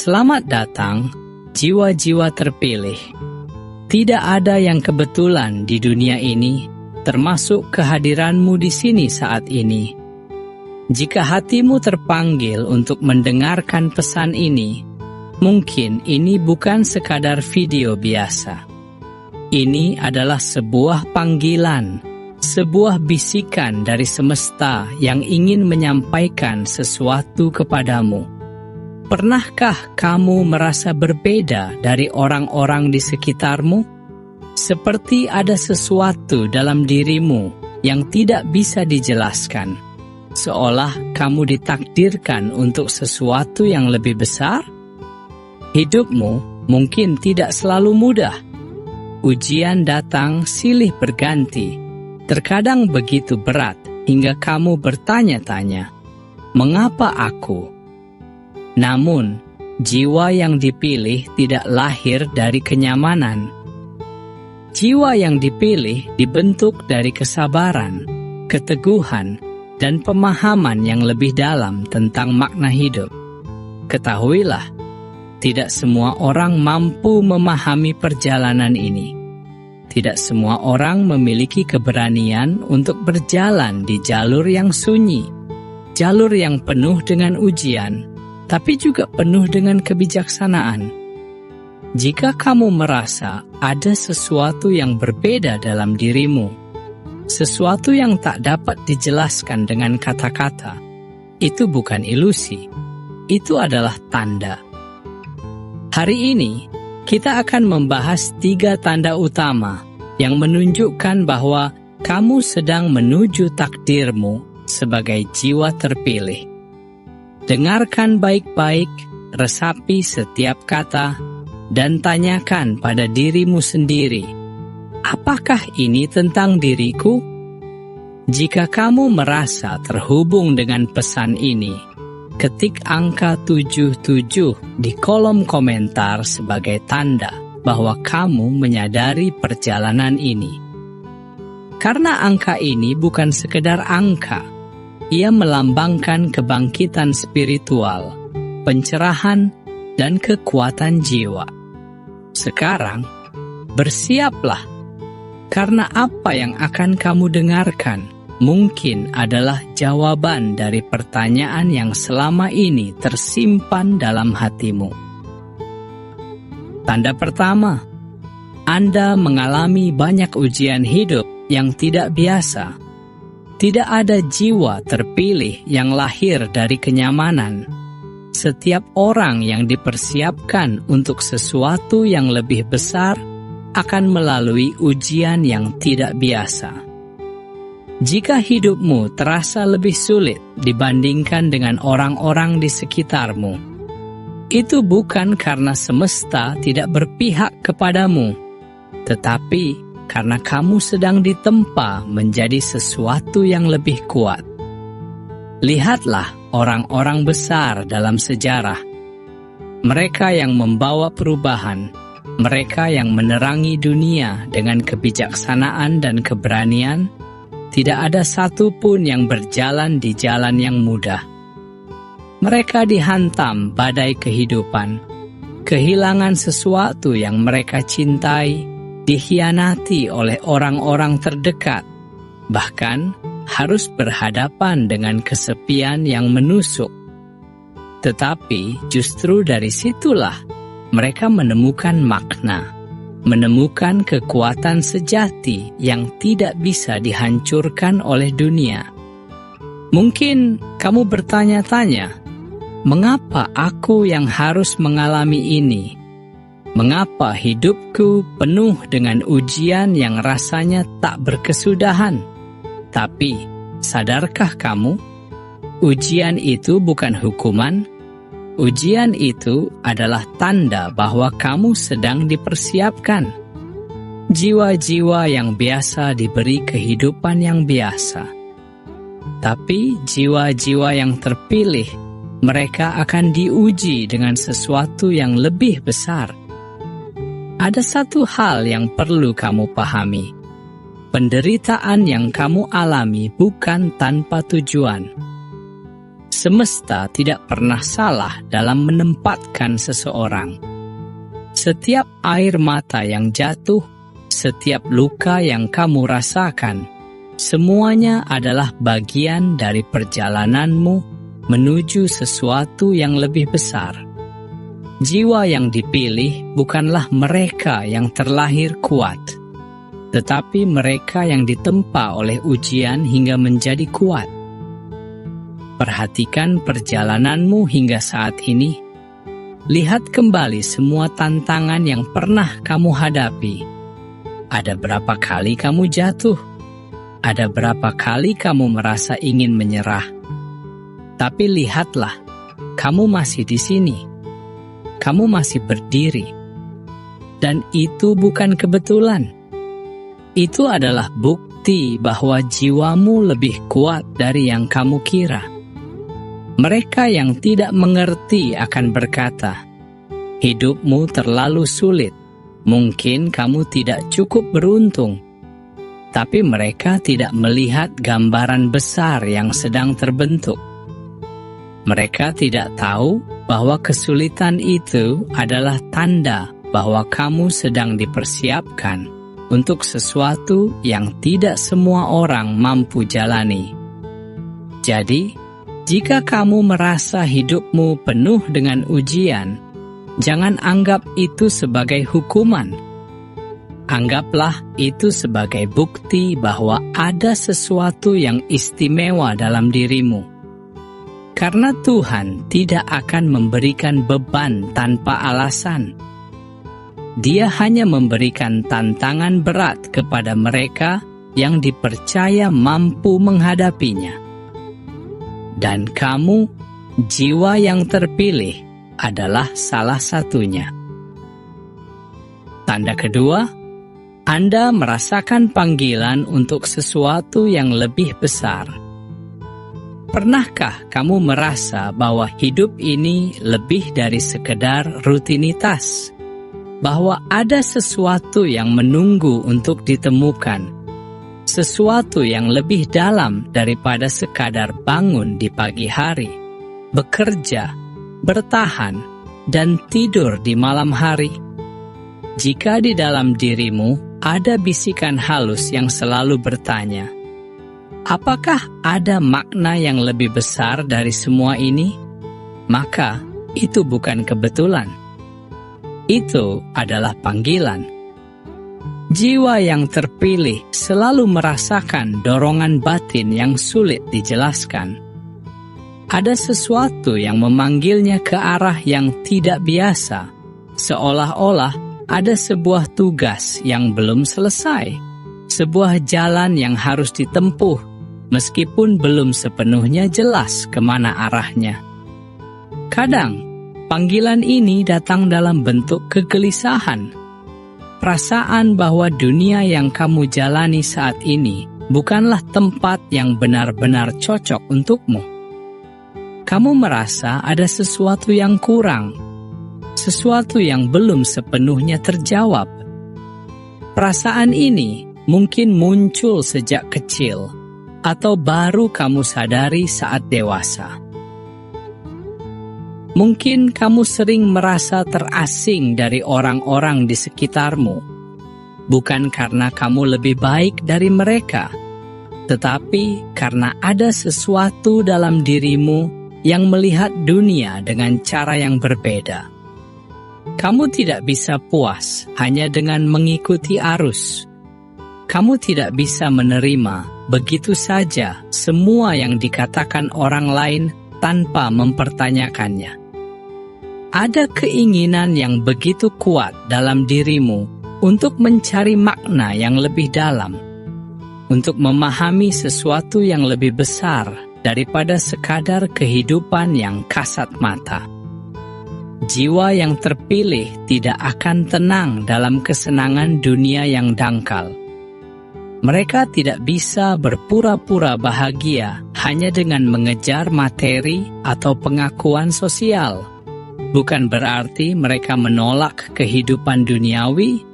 Selamat datang, jiwa-jiwa terpilih. Tidak ada yang kebetulan di dunia ini, termasuk kehadiranmu di sini saat ini. Jika hatimu terpanggil untuk mendengarkan pesan ini, mungkin ini bukan sekadar video biasa. Ini adalah sebuah panggilan, sebuah bisikan dari semesta yang ingin menyampaikan sesuatu kepadamu. Pernahkah kamu merasa berbeda dari orang-orang di sekitarmu? Seperti ada sesuatu dalam dirimu yang tidak bisa dijelaskan, seolah kamu ditakdirkan untuk sesuatu yang lebih besar? Hidupmu mungkin tidak selalu mudah. Ujian datang silih berganti, terkadang begitu berat hingga kamu bertanya-tanya, "Mengapa aku?" Namun, jiwa yang dipilih tidak lahir dari kenyamanan. Jiwa yang dipilih dibentuk dari kesabaran, keteguhan, dan pemahaman yang lebih dalam tentang makna hidup. Ketahuilah, tidak semua orang mampu memahami perjalanan ini. Tidak semua orang memiliki keberanian untuk berjalan di jalur yang sunyi, jalur yang penuh dengan ujian, tapi juga penuh dengan kebijaksanaan. Jika kamu merasa ada sesuatu yang berbeda dalam dirimu, sesuatu yang tak dapat dijelaskan dengan kata-kata, itu bukan ilusi, itu adalah tanda. Hari ini, kita akan membahas 3 tanda utama yang menunjukkan bahwa kamu sedang menuju takdirmu sebagai jiwa terpilih. Dengarkan baik-baik, resapi setiap kata, dan tanyakan pada dirimu sendiri, apakah ini tentang diriku? Jika kamu merasa terhubung dengan pesan ini, ketik angka 77 di kolom komentar sebagai tanda bahwa kamu menyadari perjalanan ini. Karena angka ini bukan sekedar angka, ia melambangkan kebangkitan spiritual, pencerahan, dan kekuatan jiwa. Sekarang, bersiaplah, karena apa yang akan kamu dengarkan mungkin adalah jawaban dari pertanyaan yang selama ini tersimpan dalam hatimu. Tanda pertama, Anda mengalami banyak ujian hidup yang tidak biasa. Tidak ada jiwa terpilih yang lahir dari kenyamanan. Setiap orang yang dipersiapkan untuk sesuatu yang lebih besar akan melalui ujian yang tidak biasa. Jika hidupmu terasa lebih sulit dibandingkan dengan orang-orang di sekitarmu, itu bukan karena semesta tidak berpihak kepadamu, tetapi karena kamu sedang ditempa menjadi sesuatu yang lebih kuat. Lihatlah orang-orang besar dalam sejarah. Mereka yang membawa perubahan, mereka yang menerangi dunia dengan kebijaksanaan dan keberanian, tidak ada satu pun yang berjalan di jalan yang mudah. Mereka dihantam badai kehidupan, kehilangan sesuatu yang mereka cintai, dikhianati oleh orang-orang terdekat, bahkan harus berhadapan dengan kesepian yang menusuk. Tetapi justru dari situlah mereka menemukan makna, menemukan kekuatan sejati yang tidak bisa dihancurkan oleh dunia. Mungkin kamu bertanya-tanya, mengapa aku yang harus mengalami ini? Mengapa hidupku penuh dengan ujian yang rasanya tak berkesudahan? Tapi, sadarkah kamu? Ujian itu bukan hukuman. Ujian itu adalah tanda bahwa kamu sedang dipersiapkan. Jiwa-jiwa yang biasa diberi kehidupan yang biasa. Tapi jiwa-jiwa yang terpilih, mereka akan diuji dengan sesuatu yang lebih besar. Ada satu hal yang perlu kamu pahami. Penderitaan yang kamu alami bukan tanpa tujuan. semesta tidak pernah salah dalam menempatkan seseorang. Setiap air mata yang jatuh, setiap luka yang kamu rasakan, semuanya adalah bagian dari perjalananmu menuju sesuatu yang lebih besar. Jiwa yang dipilih bukanlah mereka yang terlahir kuat, tetapi mereka yang ditempa oleh ujian hingga menjadi kuat. Perhatikan perjalananmu hingga saat ini. Lihat kembali semua tantangan yang pernah kamu hadapi. Ada berapa kali kamu jatuh? Ada berapa kali kamu merasa ingin menyerah? Tapi lihatlah, kamu masih di sini. Kamu masih berdiri. Dan itu bukan kebetulan. Itu adalah bukti bahwa jiwamu lebih kuat dari yang kamu kira. Mereka yang tidak mengerti akan berkata, "Hidupmu terlalu sulit. Mungkin kamu tidak cukup beruntung." Tapi mereka tidak melihat gambaran besar yang sedang terbentuk. Mereka tidak tahu bahwa kesulitan itu adalah tanda bahwa kamu sedang dipersiapkan untuk sesuatu yang tidak semua orang mampu jalani. Jadi, jika kamu merasa hidupmu penuh dengan ujian, jangan anggap itu sebagai hukuman. Anggaplah itu sebagai bukti bahwa ada sesuatu yang istimewa dalam dirimu. Karena Tuhan tidak akan memberikan beban tanpa alasan. Dia hanya memberikan tantangan berat kepada mereka yang dipercaya mampu menghadapinya. Dan kamu, jiwa yang terpilih, adalah salah satunya. Tanda kedua, Anda merasakan panggilan untuk sesuatu yang lebih besar. Pernahkah kamu merasa bahwa hidup ini lebih dari sekedar rutinitas? Bahwa ada sesuatu yang menunggu untuk ditemukan? Sesuatu yang lebih dalam daripada sekadar bangun di pagi hari, bekerja, bertahan, dan tidur di malam hari. Jika di dalam dirimu ada bisikan halus yang selalu bertanya, apakah ada makna yang lebih besar dari semua ini? Maka itu bukan kebetulan. Itu adalah panggilan. Jiwa yang terpilih selalu merasakan dorongan batin yang sulit dijelaskan. Ada sesuatu yang memanggilnya ke arah yang tidak biasa, seolah-olah ada sebuah tugas yang belum selesai, sebuah jalan yang harus ditempuh, meskipun belum sepenuhnya jelas kemana arahnya. Kadang, panggilan ini datang dalam bentuk kegelisahan, perasaan bahwa dunia yang kamu jalani saat ini bukanlah tempat yang benar-benar cocok untukmu. Kamu merasa ada sesuatu yang kurang, sesuatu yang belum sepenuhnya terjawab. Perasaan ini mungkin muncul sejak kecil, atau baru kamu sadari saat dewasa. Mungkin kamu sering merasa terasing dari orang-orang di sekitarmu, bukan karena kamu lebih baik dari mereka, tetapi karena ada sesuatu dalam dirimu yang melihat dunia dengan cara yang berbeda. Kamu tidak bisa puas hanya dengan mengikuti arus. Kamu tidak bisa menerima begitu saja semua yang dikatakan orang lain tanpa mempertanyakannya. Ada keinginan yang begitu kuat dalam dirimu untuk mencari makna yang lebih dalam, untuk memahami sesuatu yang lebih besar daripada sekadar kehidupan yang kasat mata. Jiwa yang terpilih tidak akan tenang dalam kesenangan dunia yang dangkal. Mereka tidak bisa berpura-pura bahagia hanya dengan mengejar materi atau pengakuan sosial. Bukan berarti mereka menolak kehidupan duniawi,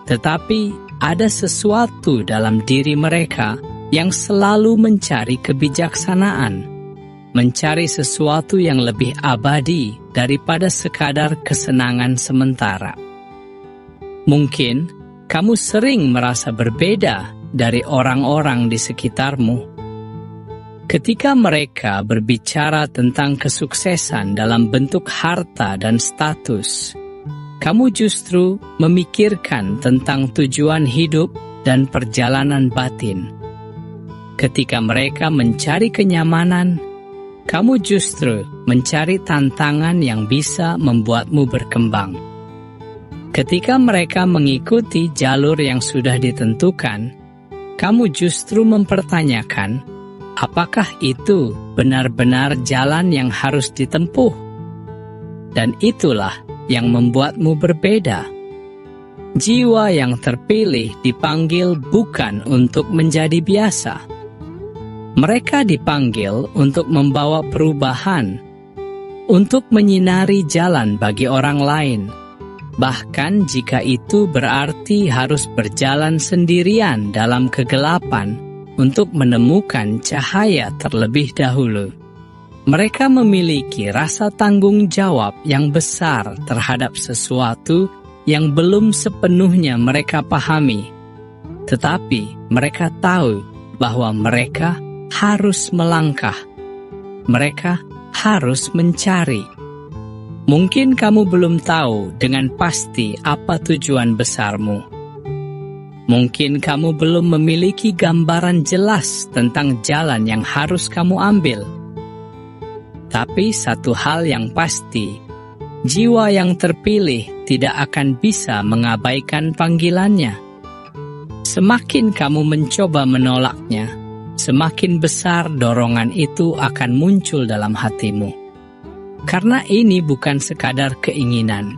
tetapi ada sesuatu dalam diri mereka yang selalu mencari kebijaksanaan, mencari sesuatu yang lebih abadi daripada sekadar kesenangan sementara. Mungkin kamu sering merasa berbeda dari orang-orang di sekitarmu. Ketika mereka berbicara tentang kesuksesan dalam bentuk harta dan status, kamu justru memikirkan tentang tujuan hidup dan perjalanan batin. Ketika mereka mencari kenyamanan, kamu justru mencari tantangan yang bisa membuatmu berkembang. Ketika mereka mengikuti jalur yang sudah ditentukan, kamu justru mempertanyakan, apakah itu benar-benar jalan yang harus ditempuh? Dan itulah yang membuatmu berbeda. Jiwa yang terpilih dipanggil bukan untuk menjadi biasa. Mereka dipanggil untuk membawa perubahan, untuk menyinari jalan bagi orang lain, bahkan jika itu berarti harus berjalan sendirian dalam kegelapan untuk menemukan cahaya terlebih dahulu. Mereka memiliki rasa tanggung jawab yang besar terhadap sesuatu yang belum sepenuhnya mereka pahami, tetapi mereka tahu bahwa mereka harus melangkah. Mereka harus mencari. Mungkin kamu belum tahu dengan pasti apa tujuan besarmu. Mungkin kamu belum memiliki gambaran jelas tentang jalan yang harus kamu ambil. Tapi satu hal yang pasti, jiwa yang terpilih tidak akan bisa mengabaikan panggilannya. Semakin kamu mencoba menolaknya, semakin besar dorongan itu akan muncul dalam hatimu. Karena ini bukan sekadar keinginan.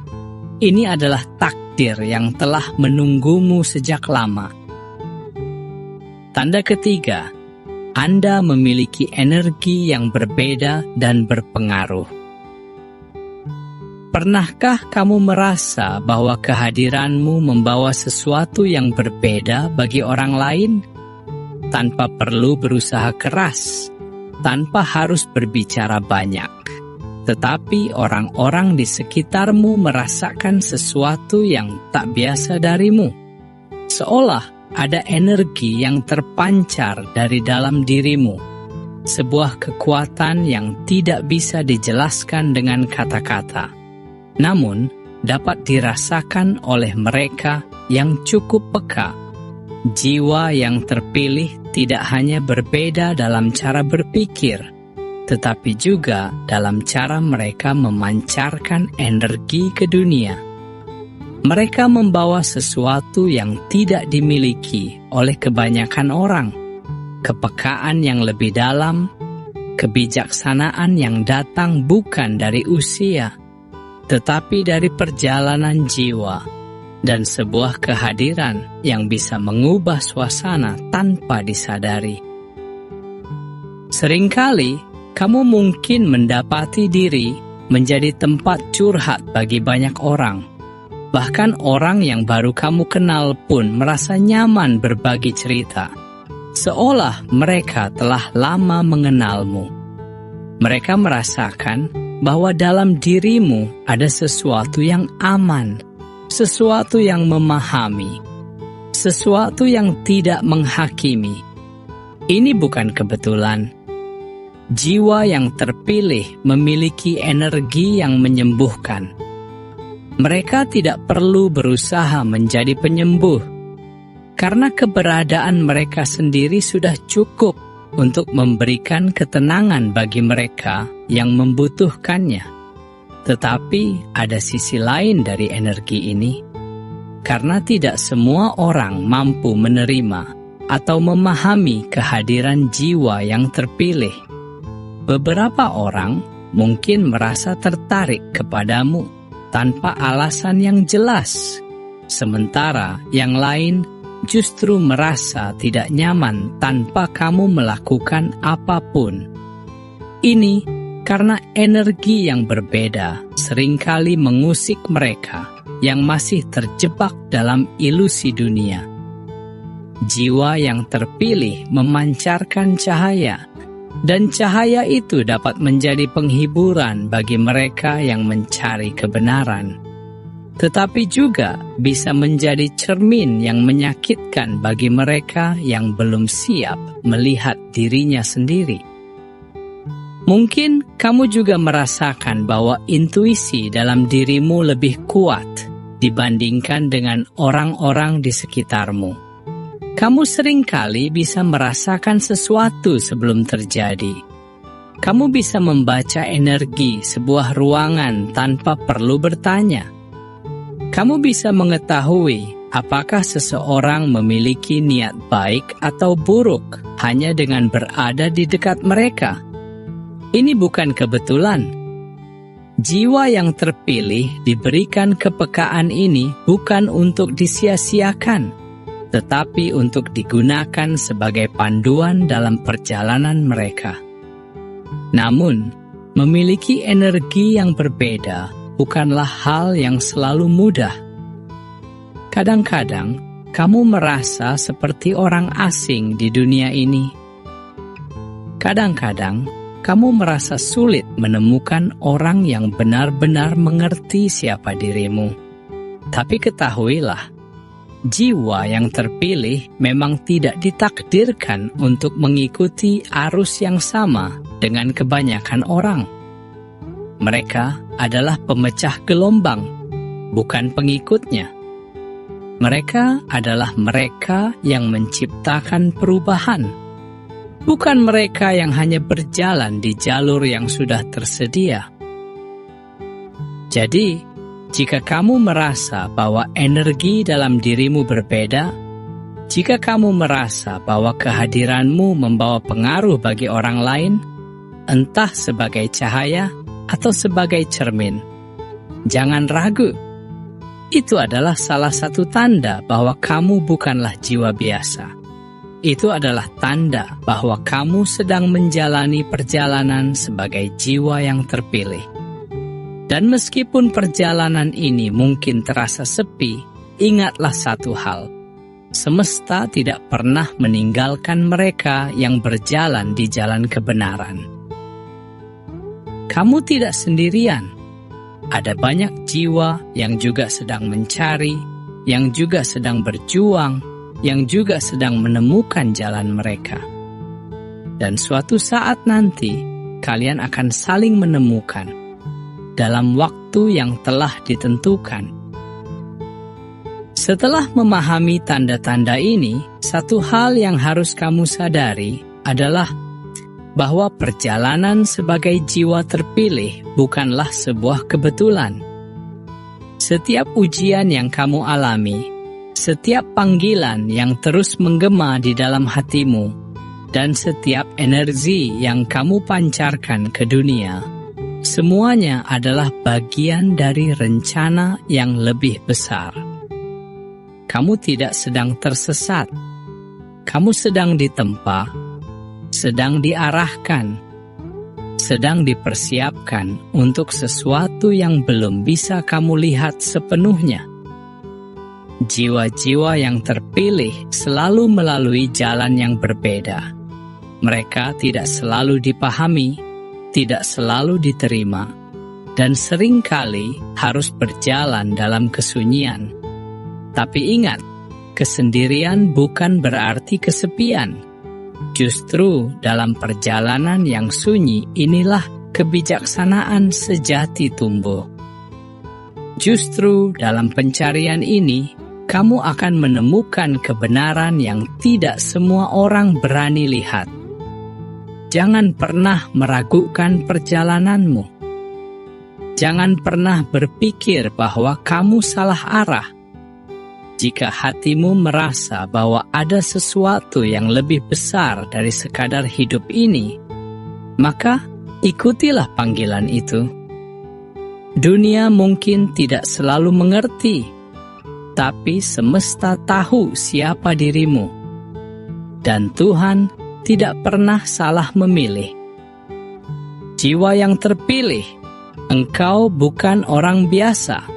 Ini adalah takdir yang telah menunggumu sejak lama. Tanda ketiga, Anda memiliki energi yang berbeda dan berpengaruh. Pernahkah kamu merasa bahwa kehadiranmu membawa sesuatu yang berbeda bagi orang lain? Tanpa perlu berusaha keras, tanpa harus berbicara banyak. Tetapi orang-orang di sekitarmu merasakan sesuatu yang tak biasa darimu. Seolah ada energi yang terpancar dari dalam dirimu. Sebuah kekuatan yang tidak bisa dijelaskan dengan kata-kata. Namun, dapat dirasakan oleh mereka yang cukup peka. Jiwa yang terpilih tidak hanya berbeda dalam cara berpikir, tetapi juga dalam cara mereka memancarkan energi ke dunia. Mereka membawa sesuatu yang tidak dimiliki oleh kebanyakan orang, kepekaan yang lebih dalam, kebijaksanaan yang datang bukan dari usia, tetapi dari perjalanan jiwa, dan sebuah kehadiran yang bisa mengubah suasana tanpa disadari. Seringkali, kamu mungkin mendapati diri menjadi tempat curhat bagi banyak orang. Bahkan orang yang baru kamu kenal pun merasa nyaman berbagi cerita, seolah mereka telah lama mengenalmu. Mereka merasakan bahwa dalam dirimu ada sesuatu yang aman, sesuatu yang memahami, sesuatu yang tidak menghakimi. Ini bukan kebetulan. Jiwa yang terpilih memiliki energi yang menyembuhkan. Mereka tidak perlu berusaha menjadi penyembuh, karena keberadaan mereka sendiri sudah cukup untuk memberikan ketenangan bagi mereka yang membutuhkannya. Tetapi ada sisi lain dari energi ini, karena tidak semua orang mampu menerima atau memahami kehadiran jiwa yang terpilih. Beberapa orang mungkin merasa tertarik kepadamu tanpa alasan yang jelas, sementara yang lain justru merasa tidak nyaman tanpa kamu melakukan apapun. Ini karena energi yang berbeda seringkali mengusik mereka yang masih terjebak dalam ilusi dunia. Jiwa yang terpilih memancarkan cahaya, Dan cahaya itu dapat menjadi penghiburan bagi mereka yang mencari kebenaran, tetapi juga bisa menjadi cermin yang menyakitkan bagi mereka yang belum siap melihat dirinya sendiri. Mungkin kamu juga merasakan bahwa intuisi dalam dirimu lebih kuat dibandingkan dengan orang-orang di sekitarmu. Kamu seringkali bisa merasakan sesuatu sebelum terjadi. Kamu bisa membaca energi sebuah ruangan tanpa perlu bertanya. Kamu bisa mengetahui apakah seseorang memiliki niat baik atau buruk hanya dengan berada di dekat mereka. Ini bukan kebetulan. Jiwa yang terpilih diberikan kepekaan ini bukan untuk disia-siakan, tetapi untuk digunakan sebagai panduan dalam perjalanan mereka. Namun, memiliki energi yang berbeda bukanlah hal yang selalu mudah. Kadang-kadang, kamu merasa seperti orang asing di dunia ini. Kadang-kadang, kamu merasa sulit menemukan orang yang benar-benar mengerti siapa dirimu. Tapi ketahuilah, jiwa yang terpilih memang tidak ditakdirkan untuk mengikuti arus yang sama dengan kebanyakan orang. Mereka adalah pemecah gelombang, bukan pengikutnya. Mereka adalah mereka yang menciptakan perubahan, bukan mereka yang hanya berjalan di jalur yang sudah tersedia. Jadi, jika kamu merasa bahwa energi dalam dirimu berbeda, jika kamu merasa bahwa kehadiranmu membawa pengaruh bagi orang lain, entah sebagai cahaya atau sebagai cermin, jangan ragu. Itu adalah salah satu tanda bahwa kamu bukanlah jiwa biasa. Itu adalah tanda bahwa kamu sedang menjalani perjalanan sebagai jiwa yang terpilih. Dan meskipun perjalanan ini mungkin terasa sepi, ingatlah satu hal. Semesta tidak pernah meninggalkan mereka yang berjalan di jalan kebenaran. Kamu tidak sendirian. Ada banyak jiwa yang juga sedang mencari, yang juga sedang berjuang, yang juga sedang menemukan jalan mereka. Dan suatu saat nanti, kalian akan saling menemukan dalam waktu yang telah ditentukan. Setelah memahami tanda-tanda ini, satu hal yang harus kamu sadari adalah bahwa perjalanan sebagai jiwa terpilih bukanlah sebuah kebetulan. Setiap ujian yang kamu alami, setiap panggilan yang terus menggema di dalam hatimu, dan setiap energi yang kamu pancarkan ke dunia, semuanya adalah bagian dari rencana yang lebih besar. Kamu tidak sedang tersesat. Kamu sedang ditempa, sedang diarahkan, sedang dipersiapkan untuk sesuatu yang belum bisa kamu lihat sepenuhnya. Jiwa-jiwa yang terpilih selalu melalui jalan yang berbeda. Mereka tidak selalu dipahami, tidak selalu diterima, dan seringkali harus berjalan dalam kesunyian. Tapi ingat, kesendirian bukan berarti kesepian. Justru dalam perjalanan yang sunyi inilah kebijaksanaan sejati tumbuh. Justru dalam pencarian ini, kamu akan menemukan kebenaran yang tidak semua orang berani lihat. Jangan pernah meragukan perjalananmu. Jangan pernah berpikir bahwa kamu salah arah. Jika hatimu merasa bahwa ada sesuatu yang lebih besar dari sekadar hidup ini, maka ikutilah panggilan itu. Dunia mungkin tidak selalu mengerti, tapi semesta tahu siapa dirimu. Dan Tuhan tidak pernah salah memilih. Jiwa yang terpilih, engkau bukan orang biasa.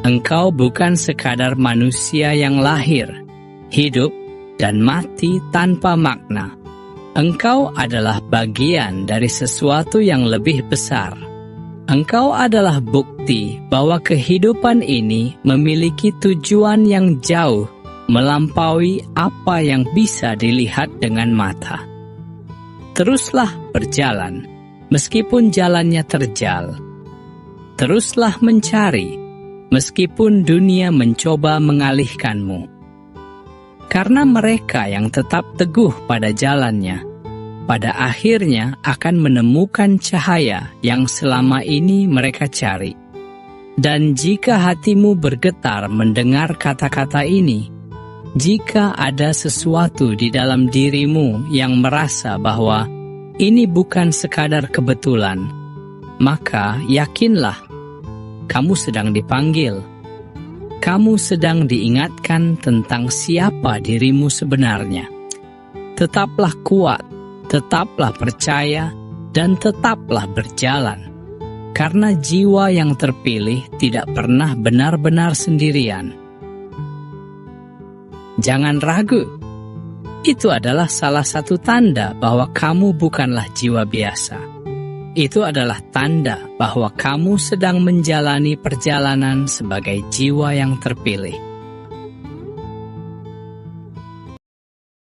Engkau bukan sekadar manusia yang lahir, hidup, dan mati tanpa makna. Engkau adalah bagian dari sesuatu yang lebih besar. Engkau adalah bukti bahwa kehidupan ini memiliki tujuan yang jauh melampaui apa yang bisa dilihat dengan mata. Teruslah berjalan, meskipun jalannya terjal. Teruslah mencari, meskipun dunia mencoba mengalihkanmu. Karena mereka yang tetap teguh pada jalannya, pada akhirnya akan menemukan cahaya yang selama ini mereka cari. Dan jika hatimu bergetar mendengar kata-kata ini, jika ada sesuatu di dalam dirimu yang merasa bahwa ini bukan sekadar kebetulan, maka yakinlah, kamu sedang dipanggil. Kamu sedang diingatkan tentang siapa dirimu sebenarnya. Tetaplah kuat, tetaplah percaya, dan tetaplah berjalan. Karena jiwa yang terpilih tidak pernah benar-benar sendirian. Jangan ragu. Itu adalah salah satu tanda bahwa kamu bukanlah jiwa biasa. Itu adalah tanda bahwa kamu sedang menjalani perjalanan sebagai jiwa yang terpilih.